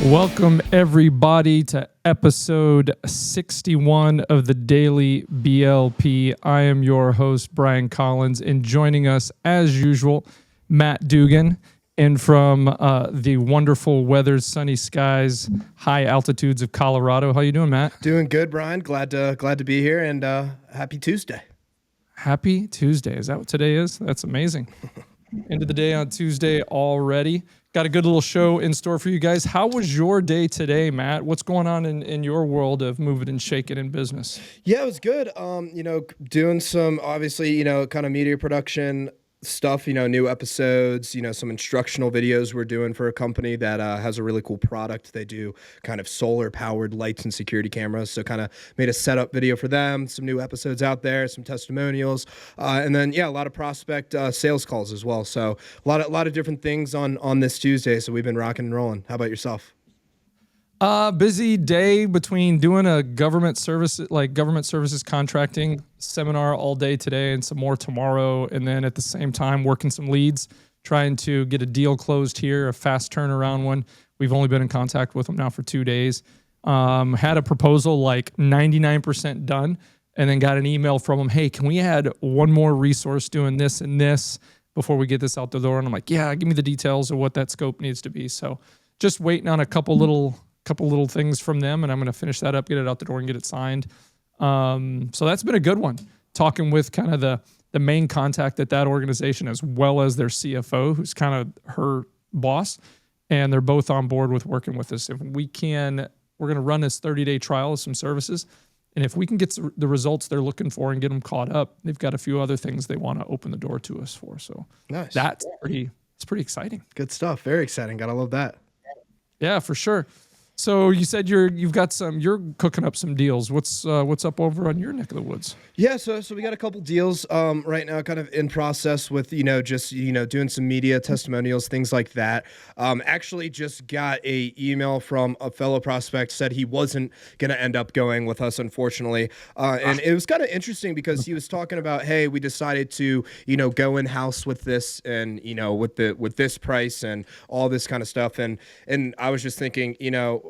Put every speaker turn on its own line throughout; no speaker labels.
Welcome, everybody, to episode 61 of the Daily BLP. I am your host, Brian Collins, and joining us, as usual, Matt Dugan, and from the wonderful weather, sunny skies, high altitudes of Colorado. How you doing, Matt?
Doing good, Brian. Glad to be here, and happy Tuesday.
Happy Tuesday. Is that what today is? That's amazing. End of the day on Tuesday already. Got a good little show in store for you guys. How was your day today, Matt? What's going on in your world of moving and shaking in business?
Yeah, it was good. Doing some, obviously, kind of media production stuff, new episodes, some instructional videos we're doing for a company that has a really cool product. They do kind of solar powered lights and security cameras. So kind of made a setup video for them, some new episodes out there, some testimonials, and then, a lot of prospect sales calls as well. So a lot of different things on this Tuesday. So we've been rocking and rolling. How about yourself?
Busy day between doing a government services contracting seminar all day today and some more tomorrow. And then at the same time, working some leads, trying to get a deal closed here, a fast turnaround one. We've only been in contact with them now for 2 days. Had a proposal like 99% done, and then got an email from them. Hey, can we add one more resource doing this and this before we get this out the door? And I'm like, yeah, give me the details of what that scope needs to be. So just waiting on a couple little things from them, and I'm going to finish that up, get it out the door, and get it signed. So that's been a good one. Talking with kind of the main contact at that organization, as well as their CFO, who's kind of her boss, and they're both on board with working with us. If we can, we're going to run this 30-day trial of some services, and if we can get the results they're looking for and get them caught up, they've got a few other things they want to open the door to us for. So
nice.
It's pretty exciting.
Good stuff. Very exciting. Gotta love that.
Yeah, for sure. So you said you're cooking up some deals. What's up over on your neck of the woods?
Yeah, so we got a couple deals right now, kind of in process with doing some media testimonials, things like that. Actually, just got a email from a fellow prospect, said he wasn't gonna end up going with us, unfortunately, and it was kind of interesting because he was talking about, hey, we decided to go in house with this, and with this price and all this kind of stuff, and I was just thinking,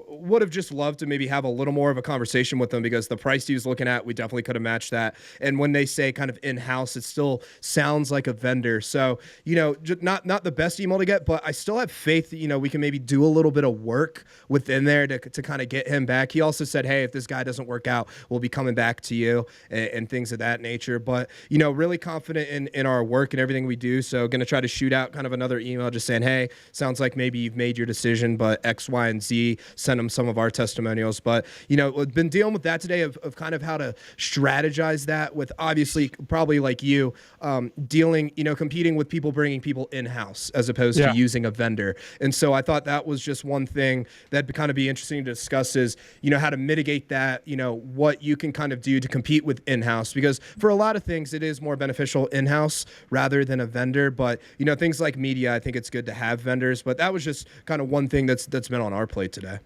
would have just loved to maybe have a little more of a conversation with them, because the price he was looking at, we definitely could have matched that. And when they say kind of in-house, it still sounds like a vendor. So, not the best email to get, but I still have faith that, we can maybe do a little bit of work within there to kind of get him back. He also said, hey, if this guy doesn't work out, we'll be coming back to you and things of that nature. But, really confident in our work and everything we do. So going to try to shoot out kind of another email just saying, hey, sounds like maybe you've made your decision, but X, Y, and Z, send them some of our testimonials. But, we've been dealing with that today of kind of how to strategize that with, obviously, probably like you, competing with people, bringing people in-house as opposed to using a vendor. And so I thought that was just one thing that'd kind of be interesting to discuss is, how to mitigate that, what you can kind of do to compete with in-house, because for a lot of things, it is more beneficial in-house rather than a vendor. But, things like media, I think it's good to have vendors, but that was just kind of one thing that's been on our plate today.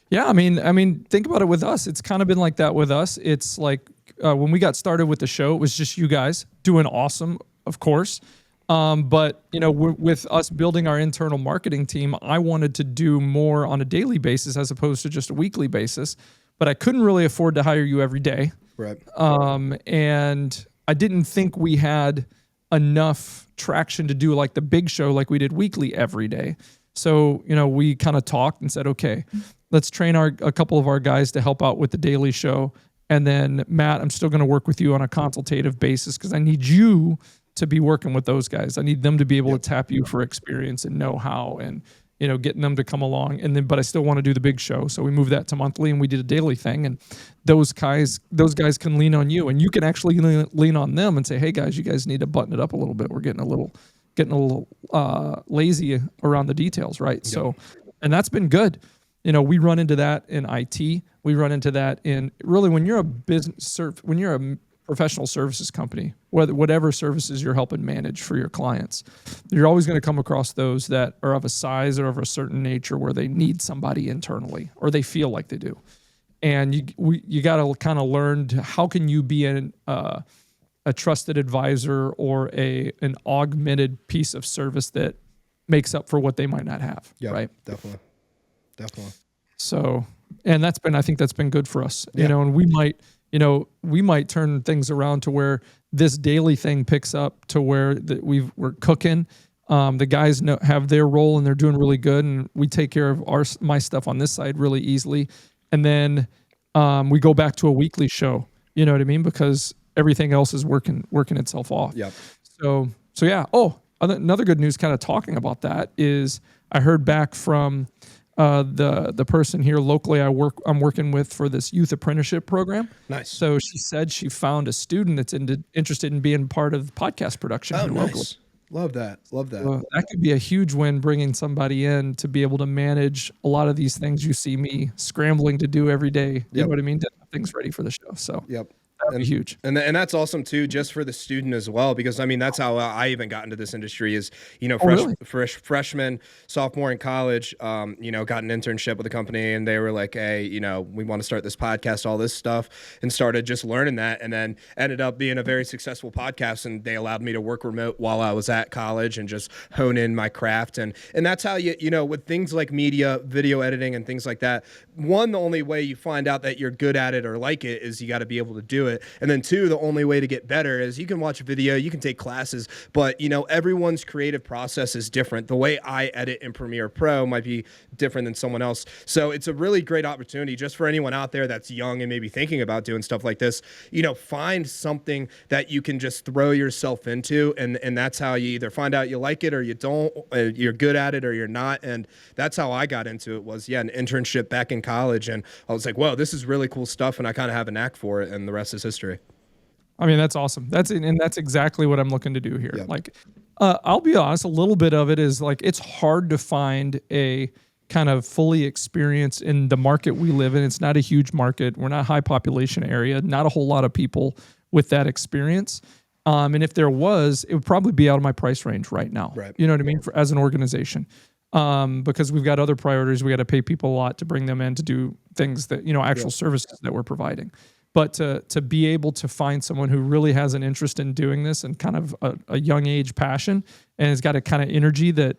Yeah, I mean, think about it with us. It's kind of been like that with us. It's like when we got started with the show, it was just you guys doing awesome, of course. But, with us building our internal marketing team, I wanted to do more on a daily basis as opposed to just a weekly basis. But I couldn't really afford to hire you every day.
Right.
And I didn't think we had enough traction to do like the big show like we did weekly every day. So, we kind of talked and said, okay, let's train a couple of our guys to help out with the daily show. And then, Matt, I'm still going to work with you on a consultative basis because I need you to be working with those guys. I need them to be able to tap you for experience and know-how and, getting them to come along. And then, but I still want to do the big show. So we moved that to monthly and we did a daily thing. And those guys can lean on you, and you can actually lean on them and say, hey guys, you guys need to button it up a little bit. We're getting a little lazy around the details, right? Yep. So, and that's been good. We run into that in IT. We run into that in really when you're a professional services company, whatever services you're helping manage for your clients, you're always going to come across those that are of a size or of a certain nature where they need somebody internally or they feel like they do. And you got to kind of learn how can you be a trusted advisor or an augmented piece of service that makes up for what they might not have.
Yeah,
right?
Definitely. Definitely.
So, and I think that's been good for us,
Yeah.
and we might turn things around to where this daily thing picks up to where we're cooking. The guys have their role and they're doing really good, and we take care of my stuff on this side really easily. And then we go back to a weekly show, you know what I mean? Because everything else is working itself off.
Yep.
So yeah. Oh, another good news kind of talking about that is I heard back from the person here locally I'm working with for this youth apprenticeship program.
Nice.
So she said she found a student that's interested in being part of podcast production.
Oh, nice.
Locally.
Love that.
So that could be a huge win, bringing somebody in to be able to manage a lot of these things you see me scrambling to do every day. You know what I mean? To have things ready for the show. So
yep.
that'd be huge.
And that's awesome too, just for the student as well, because I mean, that's how I even got into this industry is, freshman, sophomore in college, got an internship with a company, and they were like, hey, we want to start this podcast, all this stuff, and started just learning that, and then ended up being a very successful podcast. And they allowed me to work remote while I was at college and just hone in my craft. And that's how with things like media, video editing and things like that, one, the only way you find out that you're good at it or like it is you got to be able to do it. And then two, the only way to get better is you can watch a video, you can take classes, but everyone's creative process is different. The way I edit in Premiere Pro might be different than someone else. So it's a really great opportunity just for anyone out there that's young and maybe thinking about doing stuff like this. Find something that you can just throw yourself into, and that's how you either find out you like it or you don't, you're good at it or you're not. And that's how I got into it, was an internship back in college, and I was like, whoa, this is really cool stuff, and I kind of have a knack for it, and the rest is history.
I mean, that's awesome. That's exactly what I'm looking to do here.
Yep.
Like, I'll be honest, a little bit of it is like, it's hard to find a kind of fully experience in the market we live in. It's not a huge market. We're not a high population area, not a whole lot of people with that experience. And if there was, it would probably be out of my price range right now.
Right.
You know what I mean? As an organization. Because we've got other priorities. We got to pay people a lot to bring them in to do things that, actual services that we're providing. But to be able to find someone who really has an interest in doing this and kind of a young age passion, and has got a kind of energy that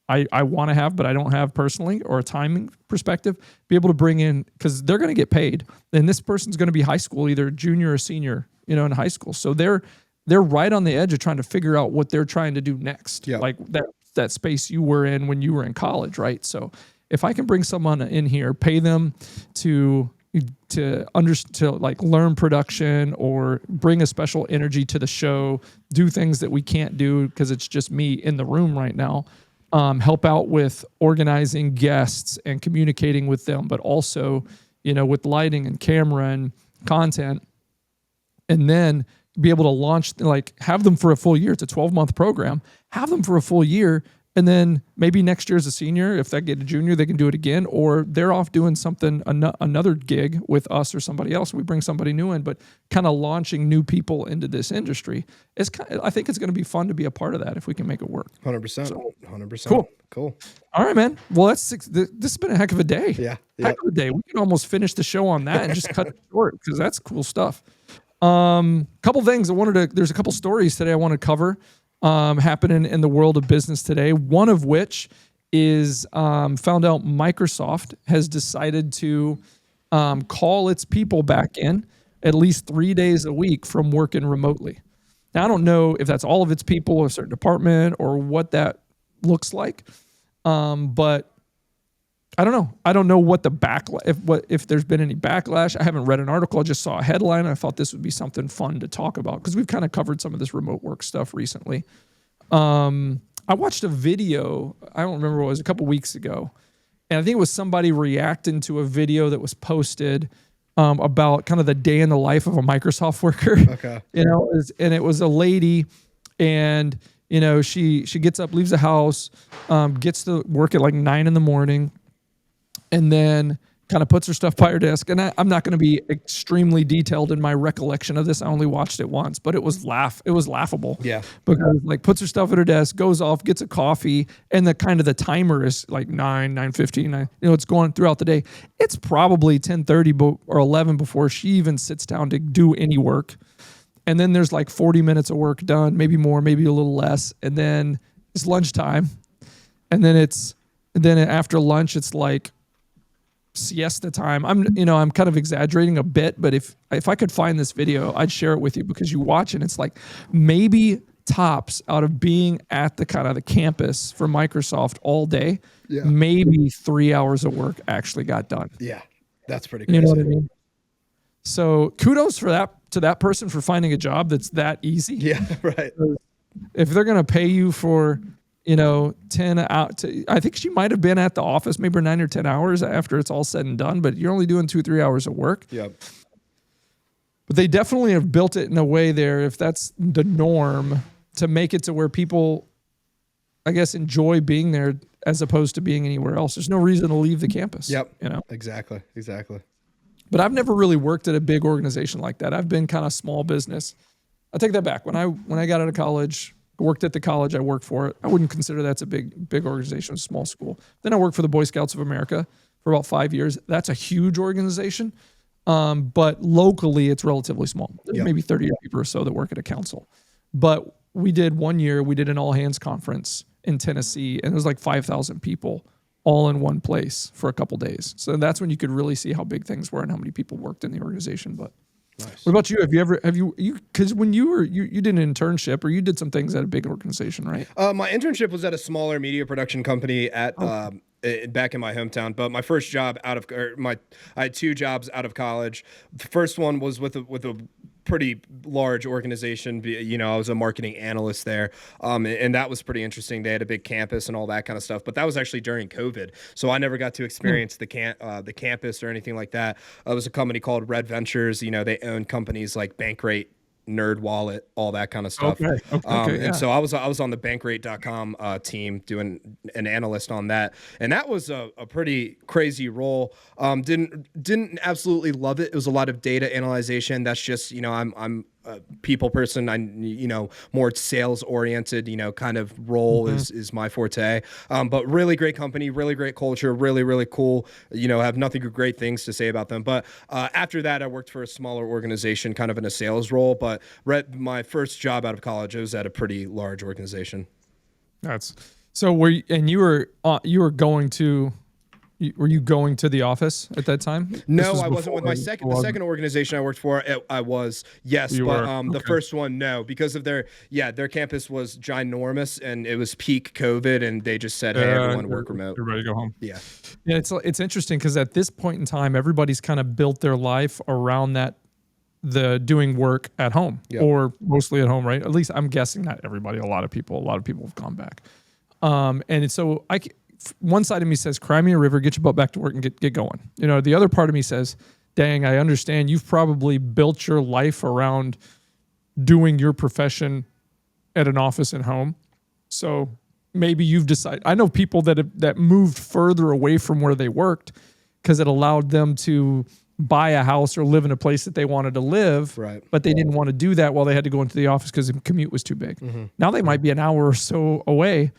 I want to have, but I don't have personally, or a timing perspective, be able to bring in, because they're going to get paid. And this person's going to be high school, either junior or senior, in high school. So they're right on the edge of trying to figure out what they're trying to do next.
Yep.
Like that space you were in when you were in college, right? So if I can bring someone in here, pay them to learn production, or bring a special energy to the show, do things that we can't do because it's just me in the room right now, help out with organizing guests and communicating with them, but also, with lighting and camera and content, and then be able to launch, have them for a full year. It's a 12-month program. Have them for a full year. And then maybe next year as a senior, if they get a junior, they can do it again, or they're off doing something, another gig with us or somebody else. We bring somebody new in, but kind of launching new people into this industry. I think it's going to be fun to be a part of that if we can make it work.
100%. 100%. Cool.
All right, man. Well, this has been a heck of a day.
Yeah.
Heck of a day. We can almost finish the show on that and just cut it short, because that's cool stuff. Couple things there's a couple stories today I want to cover. Happening in the world of business today. One of which is found out Microsoft has decided to call its people back in at least 3 days a week from working remotely. Now, I don't know if that's all of its people, a certain department, or what that looks like, but I don't know. I don't know what the if there's been any backlash. I haven't read an article. I just saw a headline. I thought this would be something fun to talk about, because we've kind of covered some of this remote work stuff recently. I watched a video. I don't remember what it was, a couple weeks ago, and I think it was somebody reacting to a video that was posted about kind of the day in the life of a Microsoft worker.
Okay.
And it was a lady, and she gets up, leaves the house, gets to work at like 9 a.m. and then kind of puts her stuff by her desk. And I'm not going to be extremely detailed in my recollection of this. I only watched it once, but it was laughable.
Yeah.
Because puts her stuff at her desk, goes off, gets a coffee, and the timer is like 9:15. It's going throughout the day. It's probably 10:30 or 11 before she even sits down to do any work. And then there's like 40 minutes of work done, maybe more, maybe a little less. And then it's lunchtime. And then after lunch, it's like siesta time. I'm kind of exaggerating a bit, but if I could find this video, I'd share it with you, because you watch it, it's like maybe tops out of being at the kind of the campus for Microsoft all day, maybe 3 hours of work actually got done.
Yeah, that's pretty crazy.
You know what I mean? So kudos to that person for finding a job that's that easy.
Yeah, right.
If they're going to pay you for, 10 out, I think she might have been at the office maybe 9 or 10 hours after it's all said and done, but you're only doing 2-3 hours of work.
Yep.
But they definitely have built it in a way there, if that's the norm, to make it to where people, I guess, enjoy being there as opposed to being anywhere else. There's no reason to leave the campus.
Yep. Exactly.
But I've never really worked at a big organization like that. I've been kind of small business. I take that back. When I got out of college, worked at the college I worked for, I wouldn't consider that's a big organization, a small school. Then I worked for the Boy Scouts of America for about 5 years. That's a huge organization. But locally, it's relatively small. There's maybe 30 people or so that work at a council. But we did an all hands conference in Tennessee, and it was like 5,000 people all in one place for a couple days. So that's when you could really see how big things were and how many people worked in the organization. But nice. What about you? Because when you did an internship, or you did some things at a big organization, right?
My internship was at a smaller media production company back in my hometown. But my first job I had 2 jobs out of college. The first one was with a pretty large organization. I was a marketing analyst there. And that was pretty interesting. They had a big campus and all that kind of stuff, but that was actually during COVID. So I never got to experience the campus or anything like that. It was a company called Red Ventures. They own companies like Bankrate, Nerd Wallet, all that kind of stuff. And so I was on the Bankrate.com team doing an analyst on that, and that was a pretty crazy role. Didn't absolutely love it. It was a lot of data analyzation. That's just I'm a people person. I more sales oriented kind of role is my forte. But really great company, really great culture, really cool. Have nothing but great things to say about them. But after that, I worked for a smaller organization, kind of in a sales role. But my first job out of college, I was at a pretty large organization.
That's so. Were you going to? Were you going to the office at that time?
No, I wasn't. With the second organization I worked for, I was, yes. The first one, no, because of their campus was ginormous, and it was peak COVID, and they just said, hey, everyone work remote.
Everybody go home.
Yeah.
Yeah, it's interesting because at this point in time, everybody's kind of built their life around the doing work at home, or mostly at home, right? At least I'm guessing not everybody. A lot of people have gone back. And so one side of me says, cry me a river, get your butt back to work and get going. The other part of me says, dang, I understand you've probably built your life around doing your profession at an office and home. So maybe you've decided, I know people that moved further away from where they worked because it allowed them to buy a house or live in a place that they wanted to live,
right?
But they didn't want to do that while they had to go into the office because the commute was too big. Mm-hmm. Now they might be an hour or so away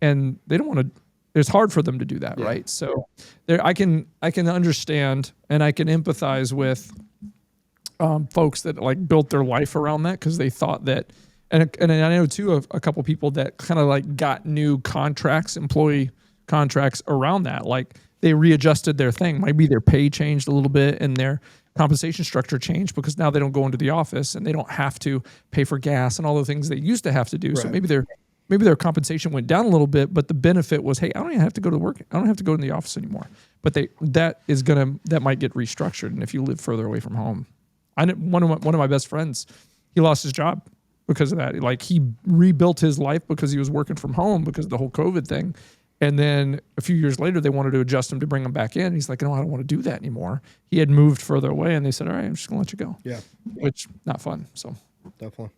and they don't want to, it's hard for them to do that, right? So I can understand and I can empathize with folks that like built their life around that because they thought that, and I know too of a couple people that kind of like got new employee contracts around that. Like they readjusted their thing. Maybe their pay changed a little bit and their compensation structure changed because now they don't go into the office and they don't have to pay for gas and all the things they used to have to do. Right. So maybe their compensation went down a little bit, but the benefit was, hey, I don't even have to go to work. I don't have to go in the office anymore. But that might get restructured. And if you live further away from home, one of my best friends, he lost his job because of that. Like he rebuilt his life because he was working from home because of the whole COVID thing. And then a few years later, they wanted to adjust him to bring him back in. He's like, no, I don't want to do that anymore. He had moved further away and they said, all right, I'm just gonna let you go.
Yeah.
Which not fun. So
definitely.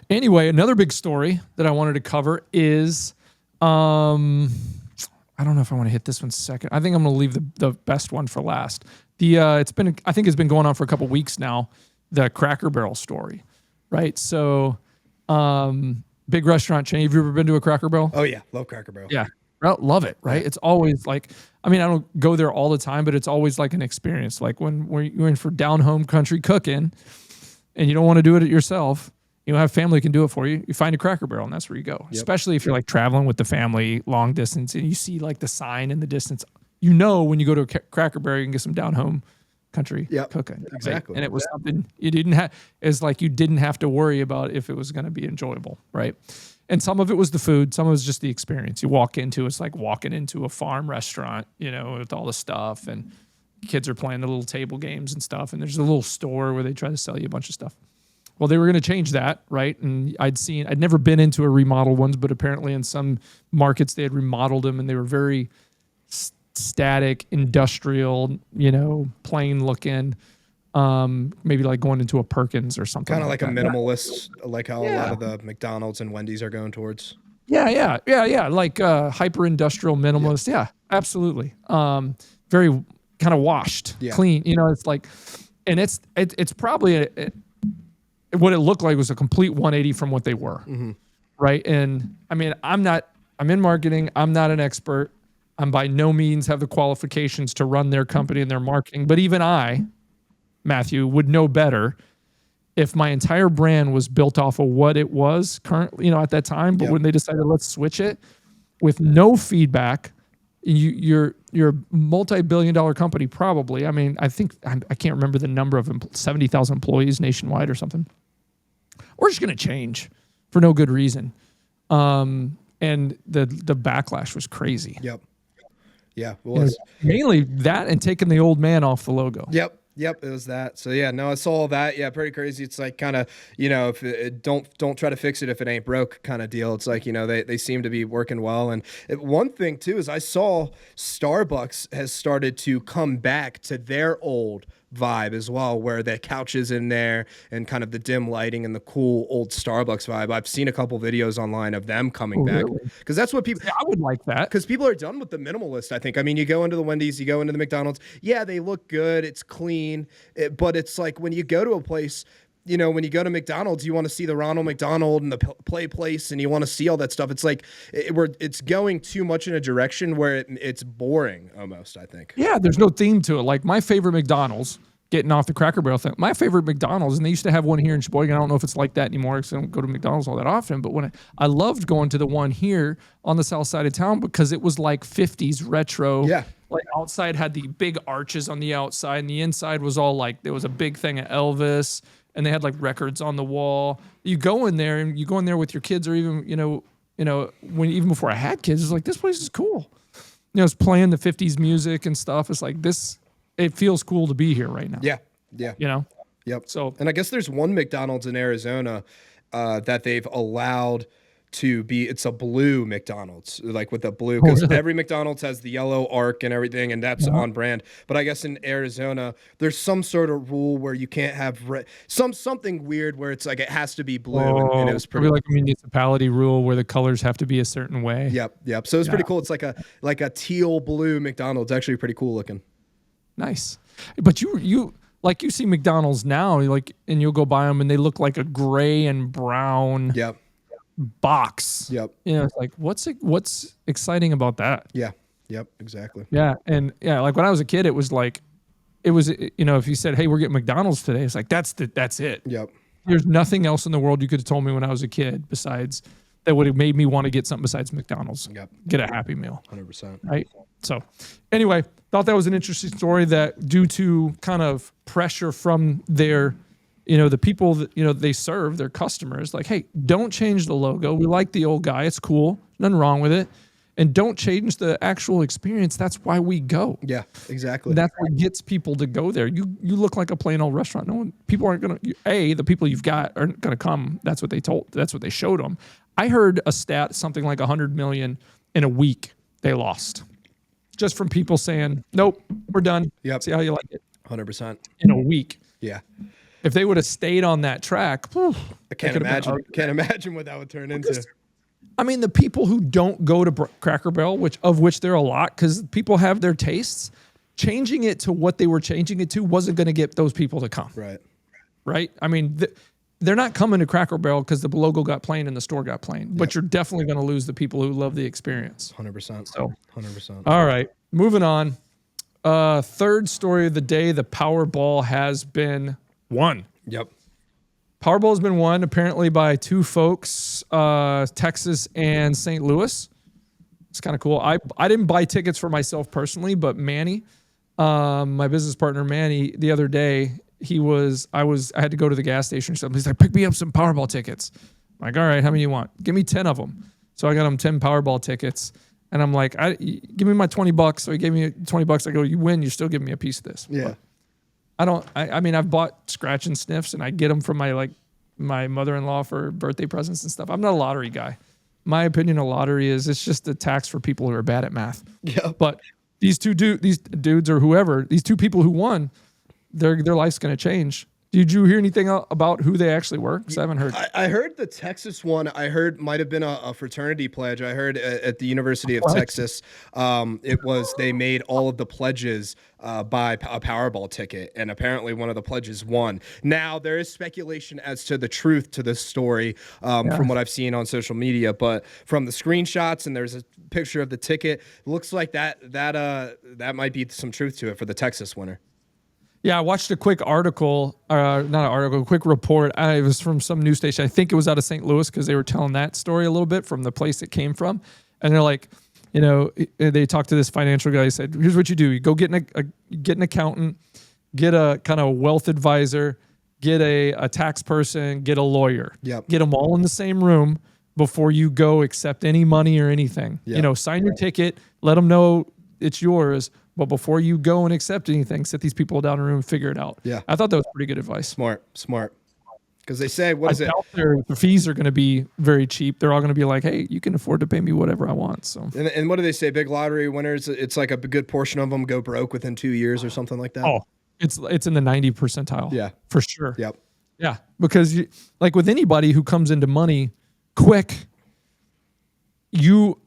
Anyway, another big story that I wanted to cover is, I don't know if I want to hit this one second. I think I'm going to leave the best one for last. I think it's been going on for a couple weeks now, the Cracker Barrel story, right? So, big restaurant chain. Have you ever been to a Cracker Barrel?
Oh yeah. Love Cracker Barrel.
Yeah. Love it, right? Yeah. It's always like, I don't go there all the time, but it's always like an experience. Like when you're in for down home country cooking and you don't want to do it yourself, you don't have family can do it for you. You find a Cracker Barrel and that's where you go. Yep. Especially if you're like traveling with the family long distance and you see like the sign in the distance, you know, when you go to a Cracker Barrel, you can get some down home country cooking. Right?
Exactly.
And it was something you didn't have. It's like you didn't have to worry about if it was going to be enjoyable, right? And some of it was the food, some of it was just the experience. You walk into, it's like walking into a farm restaurant, you know, with all the stuff, and kids are playing the little table games and stuff. And there's a little store where they try to sell you a bunch of stuff. Well, they were going to change that, right? And I'd never been into a remodel ones, but apparently in some markets they had remodeled them, and they were very static, industrial, you know, plain looking. Maybe like going into a Perkins or something.
Kind of like a
that.
minimalist, like how a lot of the McDonald's and Wendy's are going towards.
Yeah. Like hyper industrial minimalist. Yeah, absolutely. Very kind of washed, clean. You know, it's like, and it's probably what it looked like was a complete 180 from what they were. Mm-hmm. Right. And I mean, I'm in marketing. I'm not an expert. I'm by no means have the qualifications to run their company and their marketing. But even I, Matthew, would know better if my entire brand was built off of what it was currently, you know, at that time. But when they decided let's switch it with no feedback, you're a multi-billion-dollar company probably. I mean, I think I can't remember the number of 70,000 employees nationwide or something. We're just going to change for no good reason. And the backlash was crazy.
Yep. Yeah, it was.
Mainly that and taking the old man off the logo.
Yep, it was that. So yeah, no, I saw that. Yeah, pretty crazy. It's like kind of, you know, if don't try to fix it if it ain't broke kind of deal. It's like, you know, they seem to be working well. And one thing too is I saw Starbucks has started to come back to their old vibe as well, where the couches in there and kind of the dim lighting and the cool old Starbucks vibe. I've seen a couple videos online of them coming back because that's what people.
Yeah, I would like that
because people are done with the minimalist. I think. I mean, you go into the Wendy's, you go into the McDonald's. Yeah, they look good. It's clean, but it's like when you go to a place. You know, when you go to McDonald's, you want to see the Ronald McDonald and the play place, and you want to see all that stuff. It's like it's going too much in a direction where it's boring almost, I think.
Yeah, there's no theme to it. Like my favorite McDonald's, getting off the Cracker Barrel thing, my favorite McDonald's, and they used to have one here in Sheboygan. I don't know if it's like that anymore because I don't go to McDonald's all that often, but when I loved going to the one here on the south side of town because it was like 50s retro.
Yeah.
Like outside had the big arches on the outside, and the inside was all like, there was a big thing of Elvis. And they had like records on the wall. You go in there and you go in there with your kids, or even, even before I had kids, it's like, this place is cool. You know, it's playing the 50s music and stuff. It's like it feels cool to be here right now.
Yeah.
You know?
Yep.
So,
and I guess there's one McDonald's in Arizona that they've allowed to be, it's a blue McDonald's, like with the blue, because every McDonald's has the yellow arc and everything, and that's on brand. But I guess in Arizona, there's some sort of rule where you can't have something weird where it's like it has to be blue, and it was pretty
like a municipality rule where the colors have to be a certain way.
Yep. So it's pretty cool. It's like a teal blue McDonald's, actually pretty cool looking.
Nice. But you like you see McDonald's now, like, and you'll go buy them and they look like a gray and brown.
Yep.
Box.
Yep.
You know, it's like what's exciting about that?
Yeah. Yep. Exactly.
Yeah. And yeah, like when I was a kid, it was if you said, "Hey, we're getting McDonald's today," it's like that's it.
Yep.
There's nothing else in the world you could have told me when I was a kid besides that would have made me want to get something besides McDonald's.
Yep.
Get a Happy Meal.
100%.
Right. So anyway, thought that was an interesting story that due to kind of pressure from their the people that, they serve, their customers, like, hey, don't change the logo. We like the old guy. It's cool. Nothing wrong with it. And don't change the actual experience. That's why we go.
Yeah, exactly.
That's what gets people to go there. You look like a plain old restaurant. People aren't going to, the people you've got aren't going to come. That's what they showed them. I heard a stat, something like 100 million in a week they lost. Just from people saying, nope, we're done.
Yep.
See how you like it.
100%.
In a week.
Yeah.
If they would have stayed on that track,
I can't imagine what that would turn into.
I mean, the people who don't go to Cracker Barrel, of which there are a lot, because people have their tastes, changing it to what they were changing it to wasn't going to get those people to come. Right? I mean, they're not coming to Cracker Barrel because the logo got plain and the store got plain, but you're definitely going to lose the people who love the experience.
100%.
So,
100%.
All right, moving on. Third story of the day, the Powerball has been won.
Yep.
Powerball has been won apparently by two folks, Texas and St. Louis. It's kind of cool. I didn't buy tickets for myself personally, but Manny, my business partner Manny, the other day, I had to go to the gas station or something. He's like, pick me up some Powerball tickets. I'm like, all right, how many you want? Give me 10 of them. So I got him 10 Powerball tickets. And I'm like, give me my $20. So he gave me $20. I go, you win, you're still giving me a piece of this.
Yeah.
But I mean, I've bought scratch and sniffs and I get them from my mother-in-law for birthday presents and stuff. I'm not a lottery guy. My opinion of lottery is it's just a tax for people who are bad at math.
Yeah.
But these dudes or whoever, these two people who won, their life's going to change. Did you hear anything about who they actually were? Because I haven't heard.
I heard the Texas one. I heard might have been a fraternity pledge. I heard at the University of Texas, they made all of the pledges by a Powerball ticket, and apparently one of the pledges won. Now there is speculation as to the truth to this story from what I've seen on social media, but from the screenshots and there's a picture of the ticket, it looks like that might be some truth to it for the Texas winner.
Yeah, I watched a quick article, a quick report. It was from some news station. I think it was out of St. Louis because they were telling that story a little bit from the place it came from. And they're like, they talked to this financial guy. He said, here's what you do. You go get an accountant, get a kind of wealth advisor, get a tax person, get a lawyer.
Yep.
Get them all in the same room before you go accept any money or anything.
Yep.
Sign your ticket, let them know it's yours. But before you go and accept anything, sit these people down in a room and figure it out.
Yeah.
I thought that was pretty good advice.
Smart. Because they say, what is it?
The fees are going to be very cheap. They're all going to be like, hey, you can afford to pay me whatever I want. So.
And what do they say? Big lottery winners, it's like a good portion of them go broke within 2 years or something like that.
Oh, it's in the 90 percentile.
Yeah.
For sure.
Yep.
Yeah. Because like with anybody who comes into money quick, you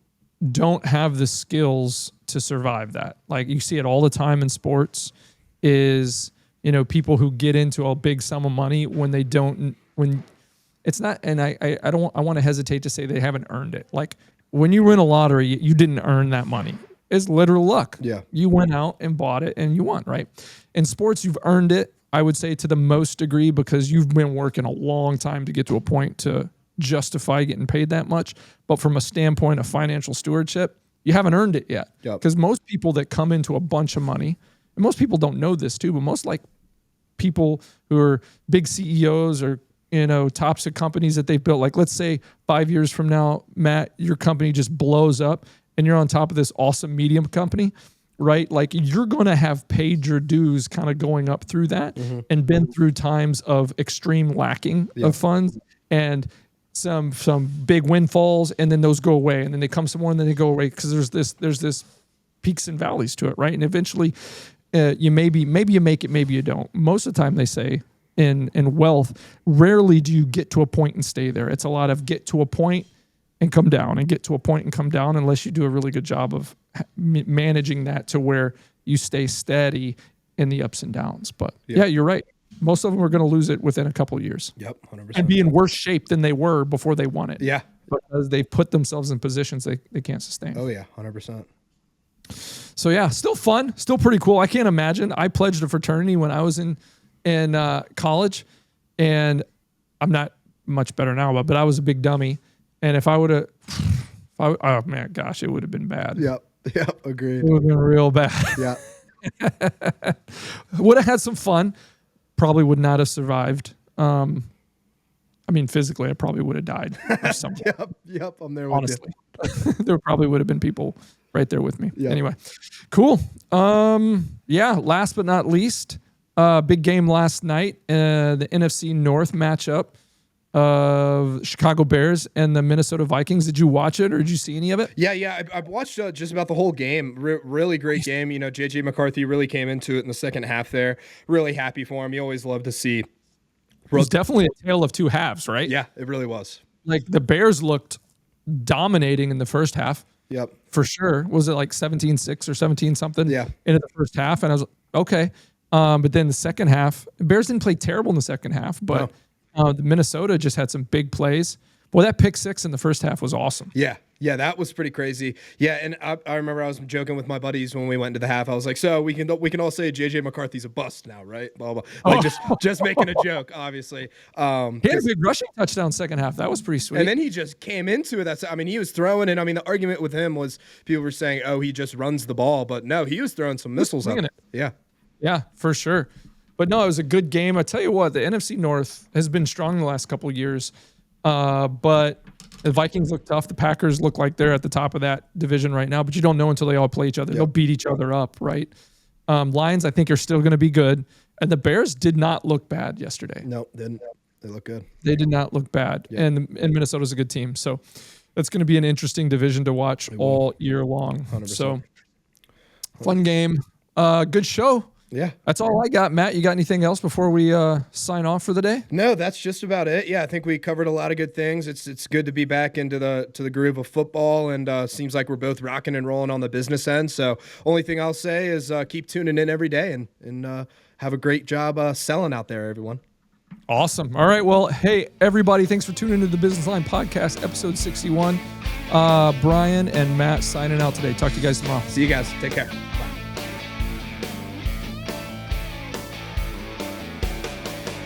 don't have the skills to survive that. Like you see it all the time in sports is, people who get into a big sum of money when it's not, and I want to hesitate to say they haven't earned it. Like when you win a lottery, you didn't earn that money. It's literal luck.
Yeah.
You went out and bought it and you won, right? In sports, you've earned it, I would say to the most degree because you've been working a long time to get to a point to justify getting paid that much. But from a standpoint of financial stewardship, you haven't earned it yet. Because most people that come into a bunch of money, and most people don't know this too, but most like people who are big CEOs or, tops of companies that they've built, like let's say 5 years from now, Matt, your company just blows up and you're on top of this awesome medium company, right? Like you're going to have paid your dues kind of going up through that and been through times of extreme lacking of funds and some big windfalls, and then those go away, and then they come some more, and then they go away because there's this peaks and valleys to it, right? And eventually, you maybe you make it, maybe you don't. Most of the time, they say in wealth, rarely do you get to a point and stay there. It's a lot of get to a point and come down, and get to a point and come down, unless you do a really good job of managing that to where you stay steady in the ups and downs. But yeah you're right. Most of them are going to lose it within a couple of years.
Yep, 100%.
And be in worse shape than they were before they won it.
Yeah.
Because they put themselves in positions they can't sustain.
Oh, yeah, 100%.
So, yeah, still fun. Still pretty cool. I can't imagine. I pledged a fraternity when I was in college, and I'm not much better now, but I was a big dummy. And if I would have, oh, man, gosh, it would have been bad.
Yep, agreed.
It would have been real bad.
Yeah.
Would have had some fun. Probably would not have survived. Physically, I probably would have died.
Yep, I'm there with
honestly. There probably would have been people right there with me.
Yep.
Anyway, cool. Last but not least, big game last night, the NFC North matchup of Chicago Bears and the Minnesota Vikings. Did you watch it or did you see any of it?
Yeah. I've watched just about the whole game. Really great game. JJ McCarthy really came into it in the second half there. Really happy for him. You always love to see.
It was definitely a tale of two halves, right?
Yeah, it really was.
Like the Bears looked dominating in the first half.
Yep.
For sure. Was it like 17-6 or 17 something?
Yeah.
Into the first half. And I was like, okay. But then the second half, Bears didn't play terrible in the second half, but the Minnesota just had some big plays. Boy, that pick six in the first half was awesome.
Yeah, Yeah, that was pretty crazy. Yeah, and I remember I was joking with my buddies when we went into the half. I was like, "So we can all say JJ McCarthy's a bust now, right?" Blah blah. Like just making a joke, obviously.
He had a big rushing touchdown second half. That was pretty sweet.
And then he just came into it. I mean, he was throwing, and I mean, the argument with him was people were saying, "Oh, he just runs the ball," but no, he was throwing some missiles out. Yeah,
yeah, for sure. But no, it was a good game. I tell you what, the NFC North has been strong the last couple of years, but the Vikings look tough. The Packers look like they're at the top of that division right now, but you don't know until they all play each other. Yep. They'll beat each other up, right? Lions, I think, are still going to be good. And the Bears did not look bad yesterday.
No, didn't. They look good.
They did not look bad. Yep. And Minnesota's a good team. So that's going to be an interesting division to watch all year long. 100%. So fun game. Good show.
Yeah.
That's all I got. Matt, you got anything else before we sign off for the day?
No, that's just about it. Yeah, I think we covered a lot of good things. It's good to be back into the groove of football, and seems like we're both rocking and rolling on the business end. So only thing I'll say is keep tuning in every day and have a great job selling out there, everyone.
Awesome. All right. Well, hey, everybody, thanks for tuning into the Business Line Podcast, episode 61. Brian and Matt signing out today. Talk to you guys tomorrow.
See you guys. Take care.